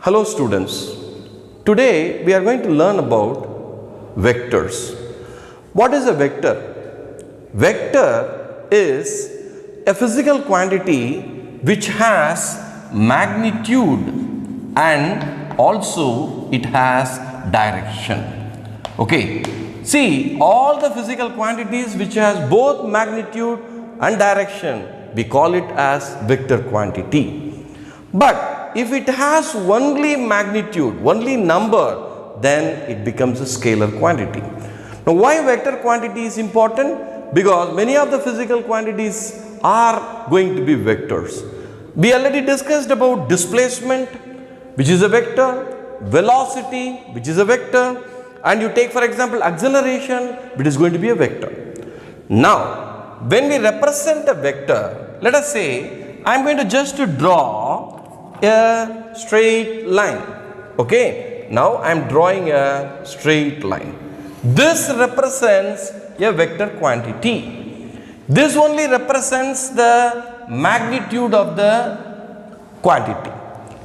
Hello students, today we are going to learn about vectors. What is a vector? Vector is a physical quantity which has magnitude and also it has direction. Okay, see, all the physical quantities which has both magnitude and direction, we call it as vector quantity. But if it has only magnitude, only number, then it becomes a scalar quantity. Now, why vector quantity is important? Because many of the physical quantities are going to be vectors. We already discussed about displacement, which is a vector, velocity, which is a vector, and you take for example acceleration, which is going to be a vector. Now, when we represent a vector, let us say I am going to just draw a straight line. Okay, now I am drawing a straight line. This represents a vector quantity. This only represents the magnitude of the quantity.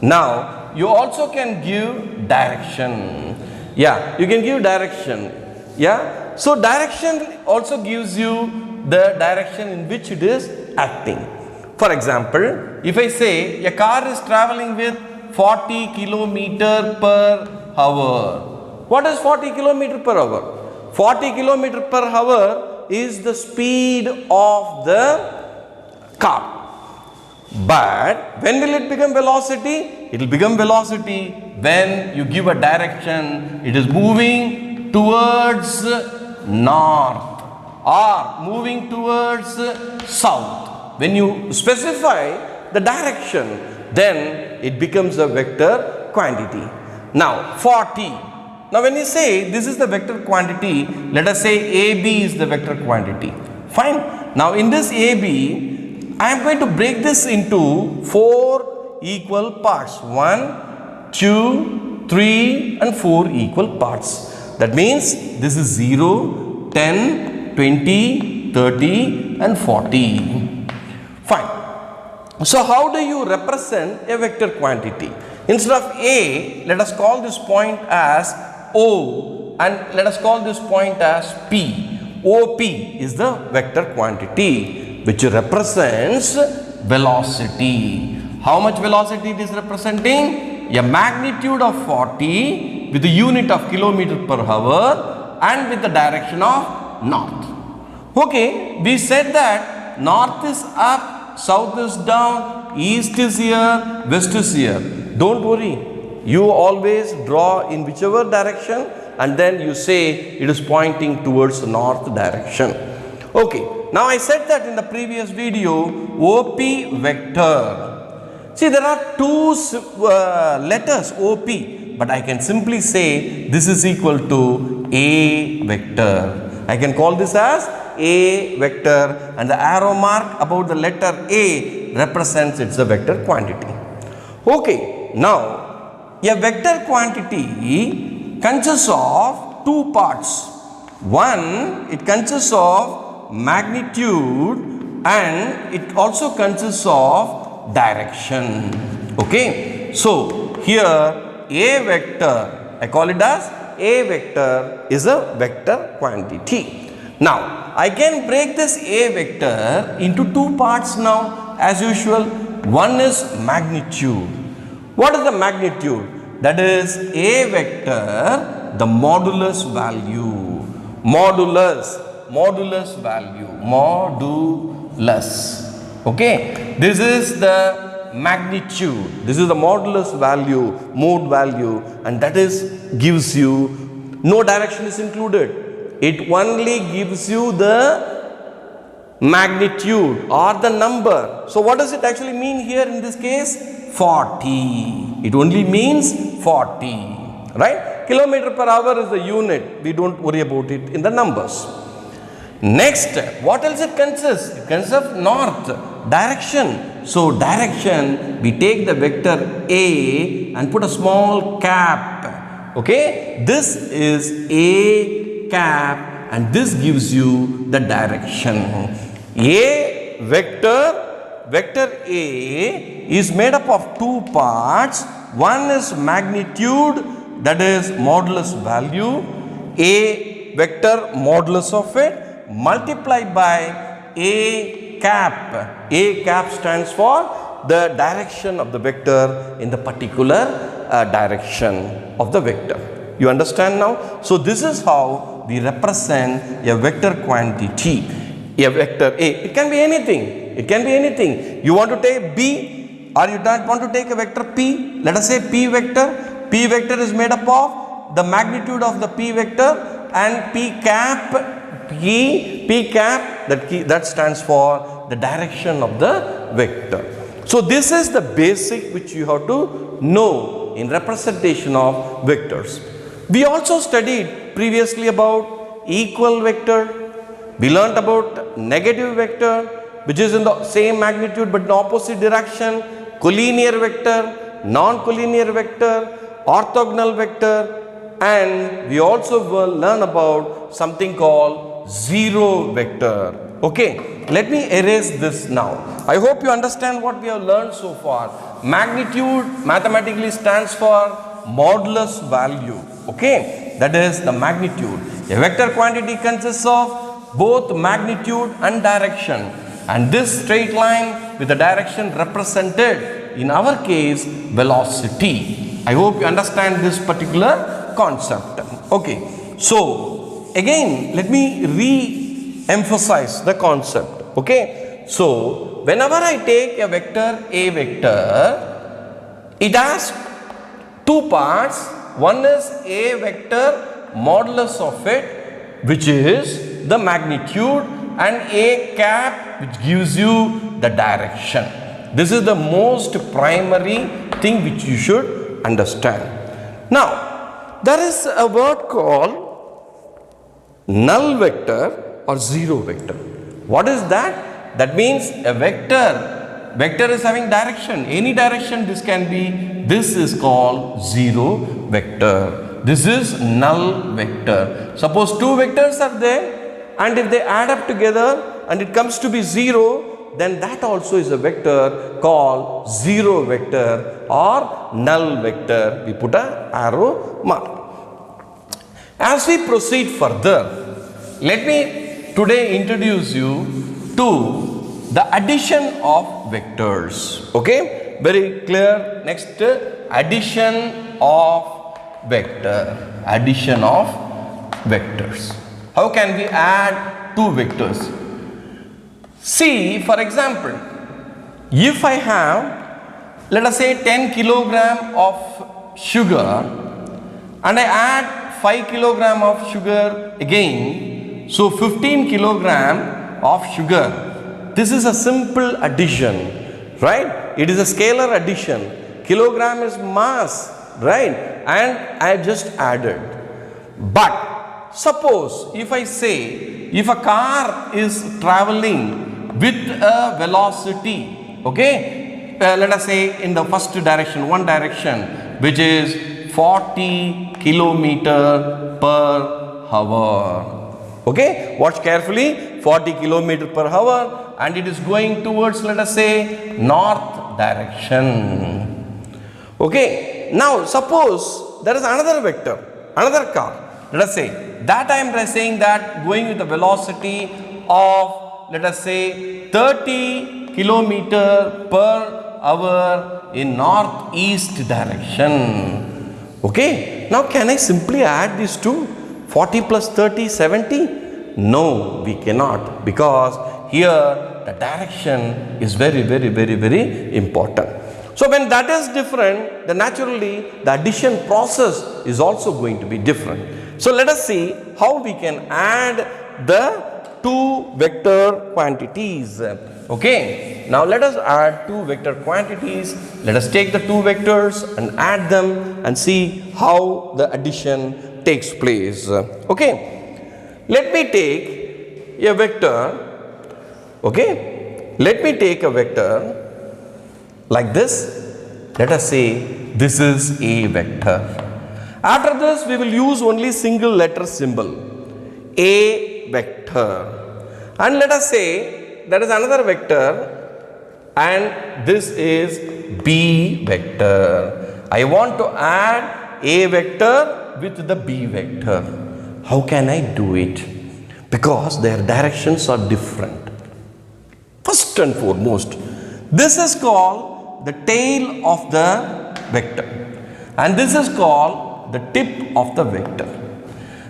Now you also can give direction. Yeah, you can give direction. Yeah, so direction also gives you the direction in which it is acting. For example, if I say a car is traveling with 40 km per hour. What is 40 km per hour? 40 km per hour is the speed of the car. But when will it become velocity? It will become velocity when you give a direction. It is moving towards north or moving towards south. When you specify the direction, then it becomes a vector quantity. Now 40. Now when you say this is the vector quantity, let us say AB is the vector quantity. Fine. Now in this AB, I am going to break this into 4 equal parts. 1, 2, 3 and 4 equal parts. That means this is 0, 10, 20, 30 and 40. Fine. So how do you represent a vector quantity? Instead of A, let us call this point as O and let us call this point as P. OP is the vector quantity which represents velocity. How much velocity it is representing? A magnitude of 40 with the unit of kilometer per hour and with the direction of north. Okay, we said that north is up, south is down, east is here, west is here. Don't worry. You always draw in whichever direction and then you say it is pointing towards the north direction. Okay. Now I said that in the previous video, OP vector. See, there are two letters OP, but I can simply say this is equal to A vector. I can call this as A vector and the arrow mark about the letter A represents it's a vector quantity. Okay, now a vector quantity consists of two parts. One, it consists of magnitude and it also consists of direction. Okay, so here A vector, I call it as A vector is a vector quantity. Now I can break this A vector into two parts now as usual. One is magnitude. What is the magnitude? That is A vector, the modulus value. Modulus value. Modulus. Okay. This is the magnitude. This is the modulus value, mode value, and that is gives you no direction is included. It only gives you the magnitude or the number. So what does it actually mean here in this case? 40. It only means 40. Right? Kilometer per hour is the unit. We don't worry about it in the numbers. Next, what else it consists? It consists of north, direction. So direction, we take the vector A and put a small cap. Okay? This is A cap and this gives you the direction. A vector A is made up of two parts. One is magnitude, that is modulus value, A vector modulus of it, multiplied by A cap. A cap stands for the direction of the vector in the particular direction of the vector. You understand now? So this is how we represent a vector quantity, a vector A. It can be anything. It can be anything. You want to take B, or you don't want to take a vector P. Let us say P vector. P vector is made up of the magnitude of the P vector and P cap. P cap, that stands for the direction of the vector. So this is the basic which you have to know in representation of vectors. We also studied previously about equal vector. We learnt about negative vector, which is in the same magnitude but in opposite direction, collinear vector, non-collinear vector, orthogonal vector, and we also will learn about something called zero vector. Okay, let me erase this now. I hope you understand what we have learned so far. Magnitude mathematically stands for modulus value. Okay, that is the magnitude. A vector quantity consists of both magnitude and direction, and this straight line with the direction represented, in our case, velocity. I hope you understand this particular concept. Okay, so again let me re-emphasize the concept. Okay, so whenever I take a vector A vector, it has two parts. One is A vector modulus of it, which is the magnitude, and A cap, which gives you the direction. This is the most primary thing which you should understand. Now, there is a word called null vector or zero vector. What is that? That means a vector is having direction. Any direction this can be. This is called zero vector. This is null vector. Suppose two vectors are there, and if they add up together and it comes to be zero, then that also is a vector called zero vector or null vector. We put a arrow mark. As we proceed further, let me today introduce you to the addition of vectors. Okay, very clear. Next, addition of vector. Addition of vectors. How can we add two vectors? See, for example, if I have, let us say, 10 kilogram of sugar, and I add 5 kilogram of sugar again, so 15 kilogram of sugar. This is a simple addition, right? It is a scalar addition. Kilogram is mass, right? And I just added. But suppose if I say, if a car is traveling with a velocity, okay, let us say in the first direction, one direction, which is 40 kilometer per hour. Okay, watch carefully, 40 kilometer per hour, and it is going towards, let us say, north direction. Okay, now suppose there is another vector, another car, let us say, that I am saying that going with a velocity of, let us say, 30 kilometer per hour in northeast direction. Okay, now can I simply add these two? 40 plus 30, 70? No, we cannot, because here the direction is very important. So when that is different, then naturally the addition process is also going to be different. So let us see how we can add the two vector quantities. Okay, now let us add two vector quantities. Let us take the two vectors and add them and see how the addition takes place. Okay, let me take a vector. Okay, let me take a vector like this. Let us say this is a vector. After this, we will use only single letter symbol, A vector. And let us say there is another vector, and this is B vector. I want to add A vector with the B vector. How can I do it? Because their directions are different. First and foremost, this is called the tail of the vector, and this is called the tip of the vector,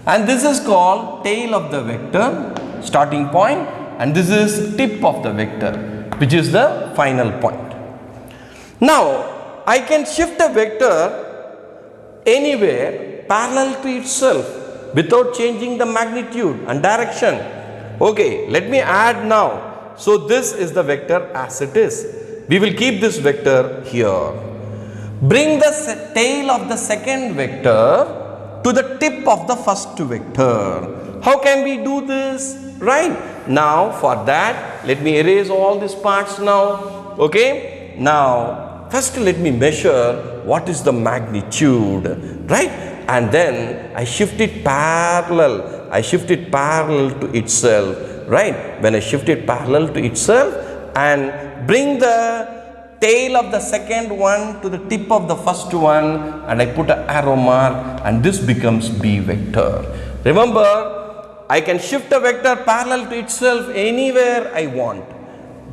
and this is called tail of the vector, starting point, and this is tip of the vector, which is the final point. Now, I can shift a vector anywhere parallel to itself without changing the magnitude and direction. Okay, let me add now. So this is the vector as it is. We will keep this vector here. Bring the tail of the second vector to the tip of the first vector. How can we do this? Right. Now for that, let me erase all these parts now. Okay. Now first let me measure what is the magnitude. Right. And then I shift it parallel. I shift it parallel to itself. Right. When I shift it parallel to itself and bring the tail of the second one to the tip of the first one, and I put an arrow mark, and this becomes B vector. Remember, I can shift a vector parallel to itself anywhere I want,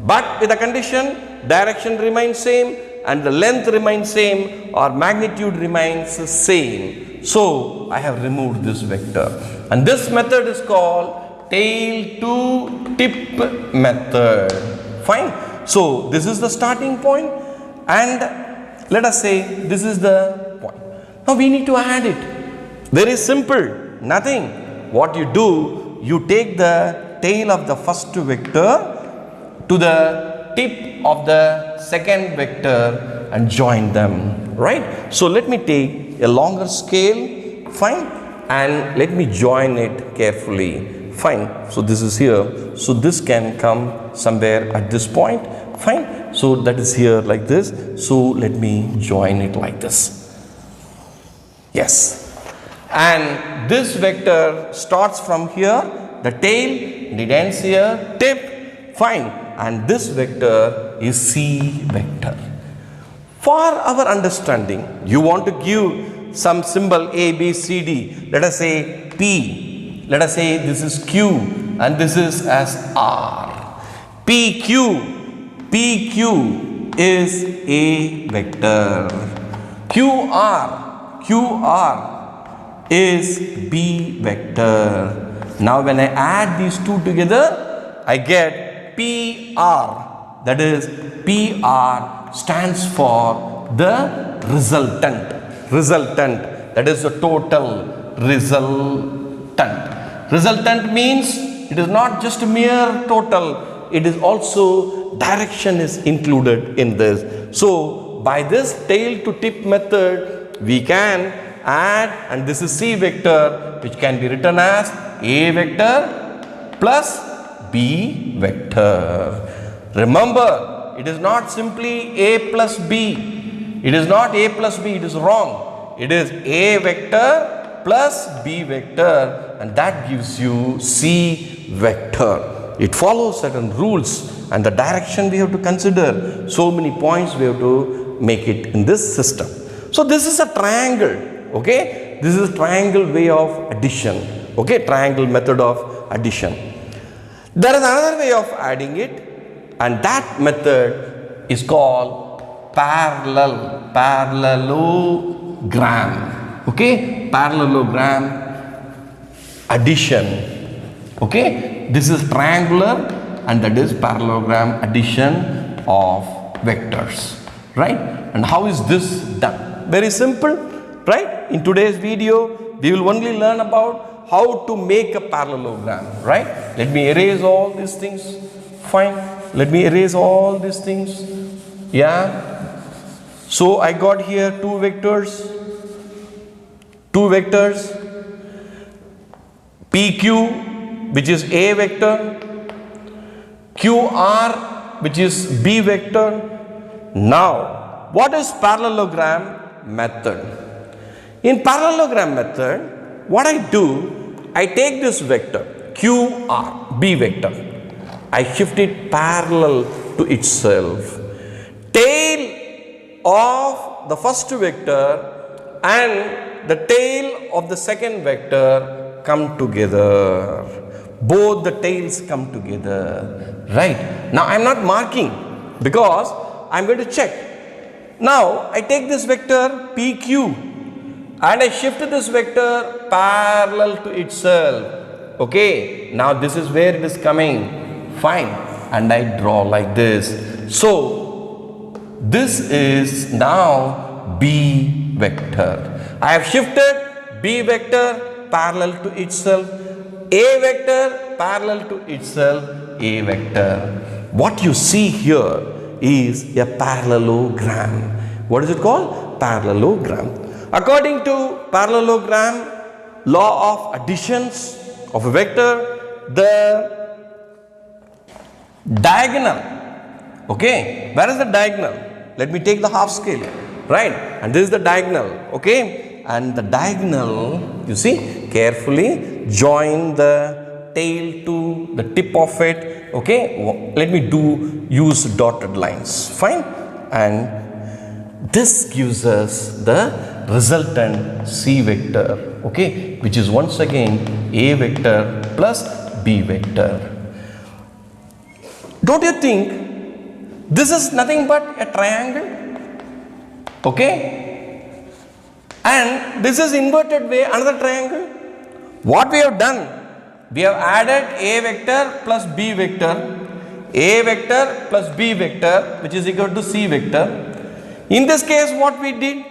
but with a condition, direction remains same and the length remains same or magnitude remains same. So I have removed this vector, and this method is called tail to tip method. Fine. So this is the starting point, and let us say this is the point. Now we need to add it. Very simple, nothing. What you do, you take the tail of the first vector to the tip of the second vector and join them, right? So let me take a longer scale, fine, and let me join it carefully. Fine. So this is here. So this can come somewhere at this point. Fine. So that is here like this. So let me join it like this. Yes. And this vector starts from here, the tail, and it ends here, tip. Fine. And this vector is C vector. For our understanding, you want to give some symbol A, B, C, D. Let us say P. Let us say this is Q and this is as R. PQ is A vector. QR is B vector. Now when I add these two together, I get PR. That is, PR stands for the resultant. Resultant, that is the total resultant. Resultant means it is not just a mere total, it is also direction is included in this. So by this tail to tip method, we can add, and this is C vector, which can be written as A vector plus B vector. Remember, it is not simply A plus B. It is not A plus B, it is wrong. It is A vector plus B vector, and that gives you C vector. It follows certain rules, and the direction we have to consider. So many points we have to make it in this system. So this is a triangle, okay? This is a triangle way of addition, okay? Triangle method of addition. There is another way of adding it, and that method is called parallelogram, okay? Parallelogram addition, okay? This is triangular and that is parallelogram addition of vectors, right? And how is this done? Very simple, right? In today's video, we will only learn about how to make a parallelogram, right? Let me erase all these things. Fine. Let me erase all these things. Yeah. So I got here two vectors. PQ, which is A vector, QR, which is B vector. Now, what is parallelogram method? In parallelogram method, what I do, I take this vector QR, B vector, I shift it parallel to itself. Tail of the first vector and the tail of the second vector come together. Both the tails come together. Right. Now I am not marking because I am going to check. Now I take this vector PQ and I shift this vector parallel to itself. Okay. Now this is where it is coming. Fine. And I draw like this. So this is now B vector. I have shifted B vector parallel to itself. A vector parallel to itself. A vector. What you see here is a parallelogram. What is it called? Parallelogram. According to parallelogram, law of additions of a vector, the diagonal, okay, where is the diagonal? Let me take the half scale, right, and this is the diagonal, okay, and the diagonal, you see, carefully join the tail to the tip of it, okay, let me use dotted lines, fine, and this gives us the resultant C vector, okay, which is once again A vector plus B vector. Don't you think this is nothing but a triangle? Okay? And this is inverted way, another triangle. What we have done? We have added A vector plus B vector, A vector plus B vector, which is equal to C vector. In this case, what we did?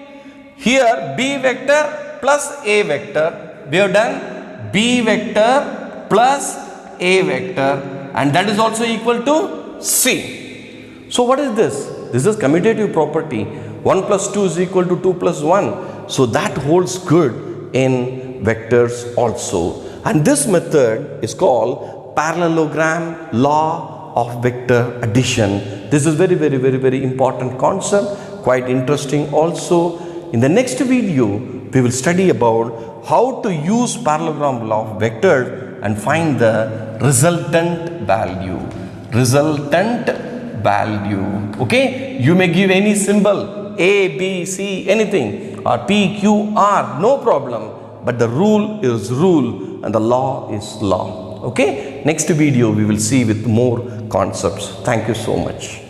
Here, B vector plus A vector. We have done B vector plus A vector, and that is also equal to C. So what is this? This is commutative property. 1 plus 2 is equal to 2 plus 1. So that holds good in vectors also. And this method is called parallelogram law of vector addition. This is very important concept, quite interesting also. In the next video, we will study about how to use parallelogram law of vectors and find the resultant value. Okay, you may give any symbol A, B, C, anything, or P, Q, R, no problem, but the rule is rule and the law is law. Okay, next video we will see with more concepts. Thank you so much.